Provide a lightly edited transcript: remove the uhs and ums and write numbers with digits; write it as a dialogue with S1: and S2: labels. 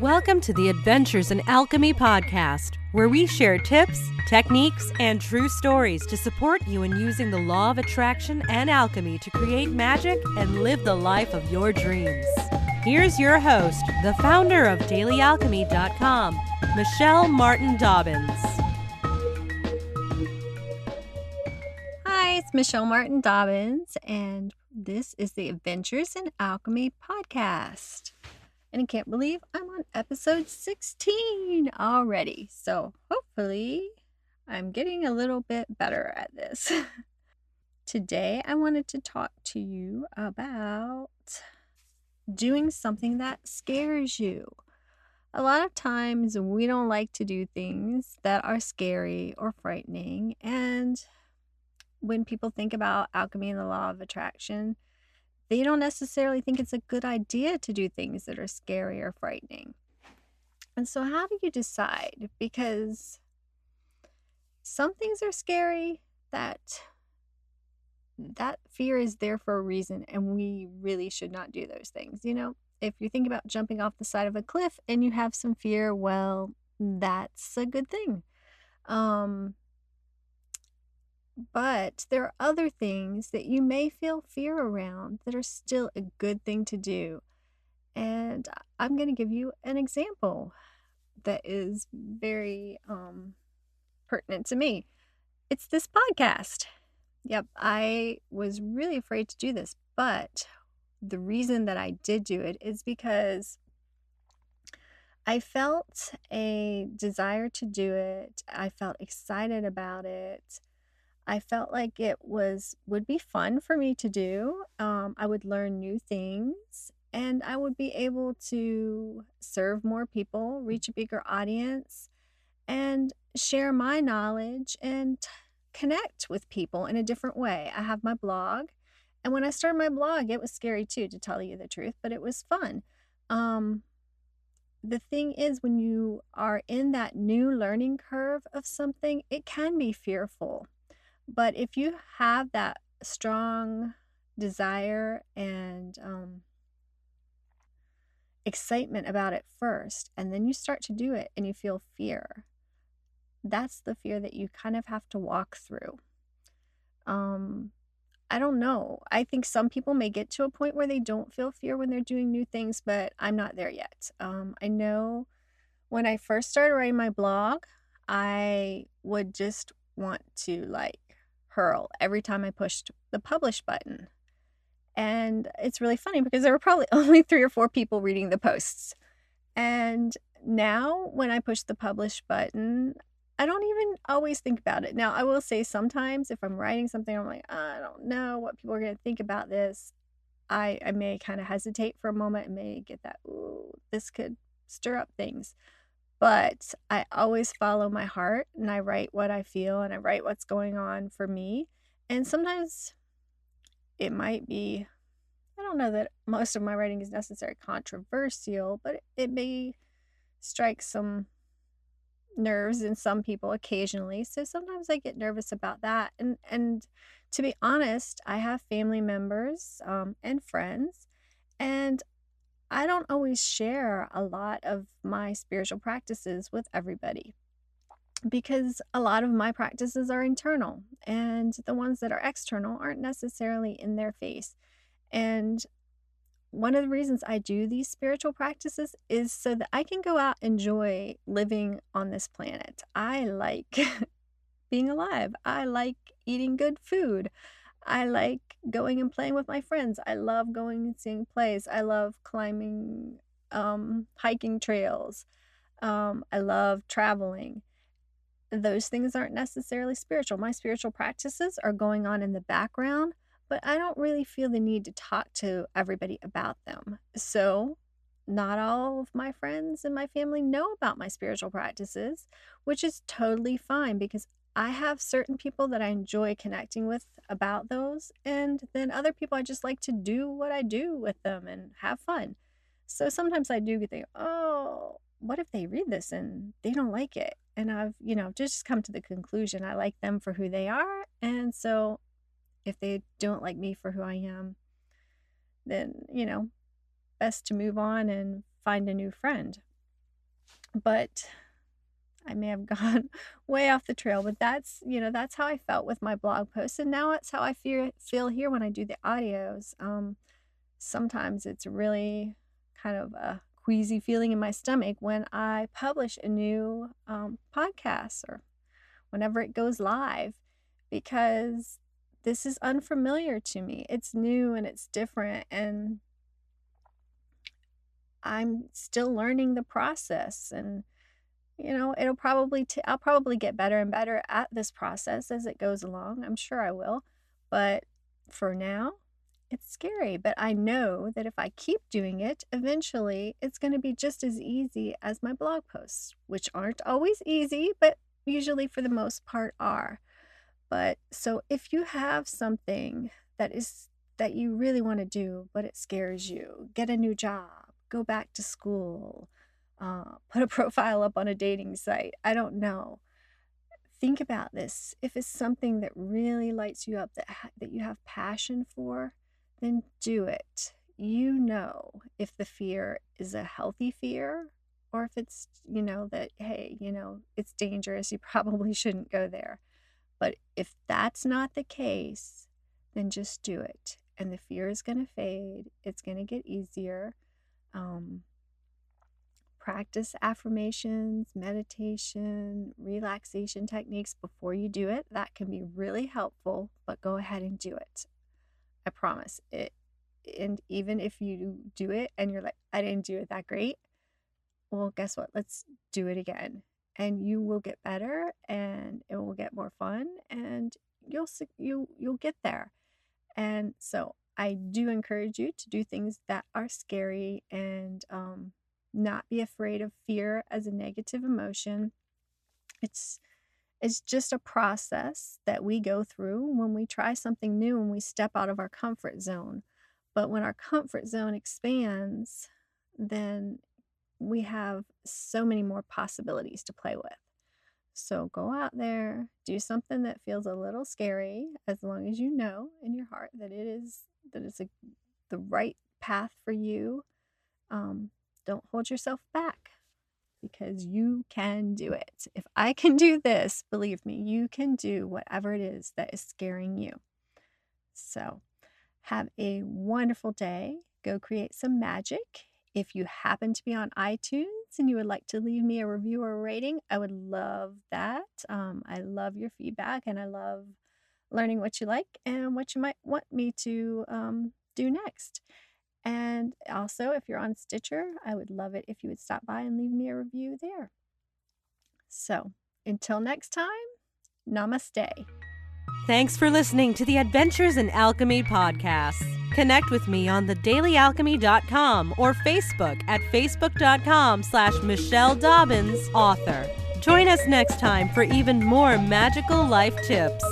S1: Welcome to the Adventures in Alchemy podcast, where we share tips, techniques, and true stories to support you in using the law of attraction and alchemy to create magic and live the life of your dreams. Here's your host, the founder of dailyalchemy.com, Michelle Martin Dobbins.
S2: Hi, it's Michelle Martin Dobbins, and this is the Adventures in Alchemy podcast. And I can't believe I'm on episode 16 already. So hopefully I'm getting a little bit better at this. Today I wanted to talk to you about doing something that scares you. A lot of times we don't like to do things that are scary or frightening. And when people think about alchemy and the law of attraction, they don't necessarily think it's a good idea to do things that are scary or frightening. And so how do you decide? Because some things are scary, that fear is there for a reason, and we really should not do those things. You know, if you think about jumping off the side of a cliff and you have some fear, well, that's a good thing. But there are other things that you may feel fear around that are still a good thing to do. And I'm going to give you an example that is very pertinent to me. It's this podcast. Yep, I was really afraid to do this, but the reason that I did do it is because I felt a desire to do it. I felt excited about it. I felt like it would be fun for me to do. I would learn new things, and I would be able to serve more people, reach a bigger audience, and share my knowledge and connect with people in a different way. I have my blog, and when I started my blog, it was scary too, to tell you the truth, but it was fun. The thing is, when you are in that new learning curve of something, it can be fearful. But if you have that strong desire and excitement about it first, and then you start to do it and you feel fear, that's the fear that you kind of have to walk through. I don't know. I think some people may get to a point where they don't feel fear when they're doing new things, but I'm not there yet. I know when I first started writing my blog, I would just want to hurl every time I pushed the publish button. And it's really funny because there were probably only 3 or 4 people reading the posts. And now when I push the publish button, I don't even always think about it. Now, I will say sometimes if I'm writing something, I'm like, I don't know what people are going to think about this. I may kind of hesitate for a moment and may get that, ooh, this could stir up things. But I always follow my heart, and I write what I feel, and I write what's going on for me. And sometimes it might be, I don't know that most of my writing is necessarily controversial, but it may strike some nerves in some people occasionally. So sometimes I get nervous about that. And to be honest, I have family members and friends, and I don't always share a lot of my spiritual practices with everybody because a lot of my practices are internal, and the ones that are external aren't necessarily in their face. And one of the reasons I do these spiritual practices is so that I can go out and enjoy living on this planet. I like being alive. I like eating good food. I like going and playing with my friends. I love going and seeing plays. I love climbing, hiking trails. I love traveling. Those things aren't necessarily spiritual. My spiritual practices are going on in the background, but I don't really feel the need to talk to everybody about them. So not all of my friends and my family know about my spiritual practices, which is totally fine because I have certain people that I enjoy connecting with about those, and then other people I just like to do what I do with them and have fun. So sometimes I do think, oh, what if they read this and they don't like it? And I've, just come to the conclusion I like them for who they are. And so if they don't like me for who I am, then, best to move on and find a new friend. But I may have gone way off the trail, but that's how I felt with my blog posts. And now it's how I feel here when I do the audios. Sometimes it's really kind of a queasy feeling in my stomach when I publish a new podcast or whenever it goes live, because this is unfamiliar to me. It's new and it's different, and I'm still learning the process. And I'll probably get better and better at this process as it goes along. I'm sure I will. But for now, it's scary. But I know that if I keep doing it, eventually it's going to be just as easy as my blog posts, which aren't always easy, but usually for the most part are. But so if you have something that you really want to do, but it scares you, get a new job, go back to school, put a profile up on a dating site, I don't know. Think about this. If it's something that really lights you up, that you have passion for, then do it. You know if the fear is a healthy fear, or if it's, that, hey, it's dangerous, you probably shouldn't go there. But if that's not the case, then just do it. And the fear is going to fade. It's going to get easier. Practice affirmations, meditation, relaxation techniques before you do it. That can be really helpful, but go ahead and do it. I promise it. And even if you do it and you're like, I didn't do it that great, well, guess what? Let's do it again. And you will get better, and it will get more fun, and you'll get there. And so I do encourage you to do things that are scary, and not be afraid of fear as a negative emotion. It's just a process that we go through when we try something new and we step out of our comfort zone. But when our comfort zone expands, then we have so many more possibilities to play with. So go out there, do something that feels a little scary, as long as you know in your heart that it's the right path for you. Don't hold yourself back, because you can do it. If I can do this, believe me, you can do whatever it is that is scaring you. So have a wonderful day. Go create some magic. If you happen to be on iTunes and you would like to leave me a review or a rating, I would love that. I love your feedback, and I love learning what you like and what you might want me to do next. And also, if you're on Stitcher, I would love it if you would stop by and leave me a review there. So until next time, namaste.
S1: Thanks for listening to the Adventures in Alchemy podcast. Connect with me on thedailyalchemy.com or Facebook at facebook.com/Michelle Dobbins, author. Join us next time for even more magical life tips.